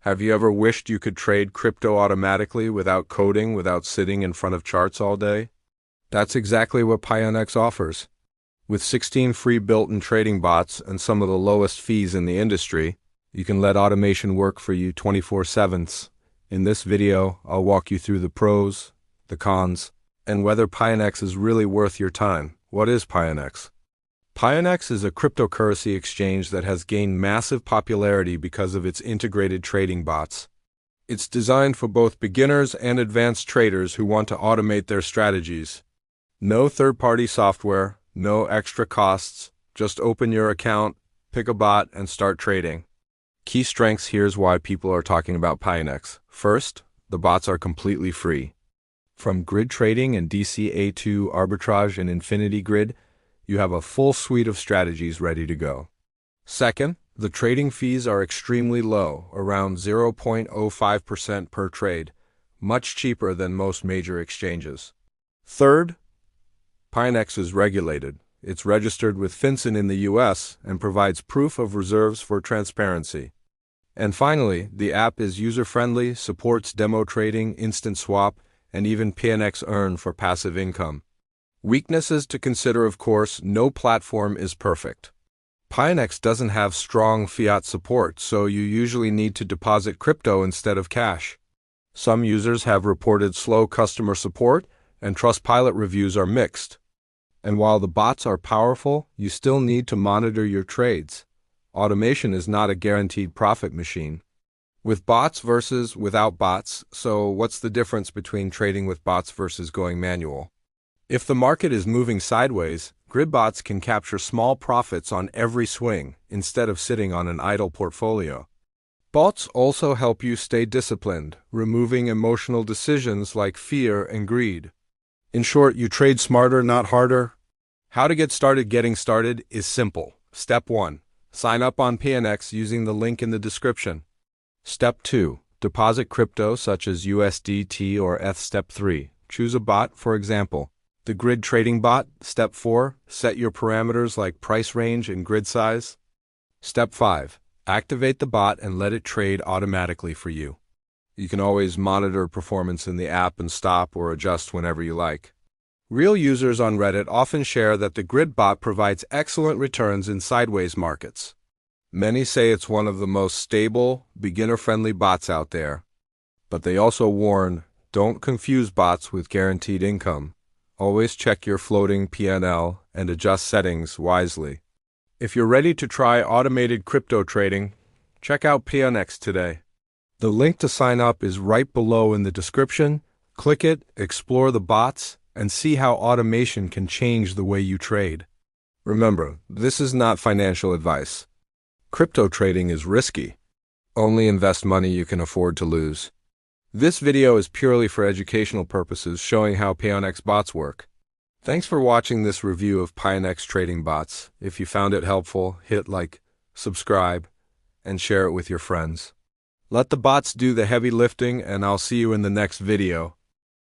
Have you ever wished you could trade crypto automatically without coding, without sitting in front of charts all day? That's exactly what Pionex offers. With 16 free built-in trading bots and some of the lowest fees in the industry, you can let automation work for you 24/7. In this video, I'll walk you through the pros, the cons, and whether Pionex is really worth your time. What is Pionex? Pionex is a cryptocurrency exchange that has gained massive popularity because of its integrated trading bots. It's designed for both beginners and advanced traders who want to automate their strategies. No third-party software, no extra costs, just open your account, pick a bot, and start trading. Key strengths: here's why people are talking about Pionex. First, the bots are completely free. From grid trading and DCA2 arbitrage and infinity grid, you have a full suite of strategies ready to go. Second, the trading fees are extremely low, around 0.05% per trade, much cheaper than most major exchanges. Third, Pionex is regulated. It's registered with FinCEN in the US and provides proof of reserves for transparency. And finally, the app is user-friendly, supports demo trading, instant swap, and even Pionex Earn for passive income. Weaknesses to consider: of course, no platform is perfect. Pionex doesn't have strong fiat support, so you usually need to deposit crypto instead of cash. Some users have reported slow customer support, and Trustpilot reviews are mixed. And while the bots are powerful, you still need to monitor your trades. Automation is not a guaranteed profit machine. With bots versus without bots, so what's the difference between trading with bots versus going manual? If the market is moving sideways, grid bots can capture small profits on every swing instead of sitting on an idle portfolio. Bots also help you stay disciplined, removing emotional decisions like fear and greed. In short, you trade smarter, not harder. How to get started? Getting started is simple. Step 1. Sign up on Pionex using the link in the description. Step 2. Deposit crypto such as USDT or ETH. Step 3. Choose a bot, for example, the grid trading bot. Step 4. Set your parameters like price range and grid size. Step 5. Activate the bot and let it trade automatically for you. You can always monitor performance in the app and stop or adjust whenever you like. Real users on Reddit often share that the grid bot provides excellent returns in sideways markets. Many say it's one of the most stable, beginner-friendly bots out there. But they also warn, don't confuse bots with guaranteed income. Always check your floating P&L and adjust settings wisely. If you're ready to try automated crypto trading, check out Pionex today. The link to sign up is right below in the description. Click it, explore the bots, and see how automation can change the way you trade. Remember, this is not financial advice. Crypto trading is risky. Only invest money you can afford to lose. This video is purely for educational purposes, showing how Pionex bots work. Thanks for watching this review of Pionex trading bots. If you found it helpful, hit like, subscribe, and share it with your friends. Let the bots do the heavy lifting, and I'll see you in the next video.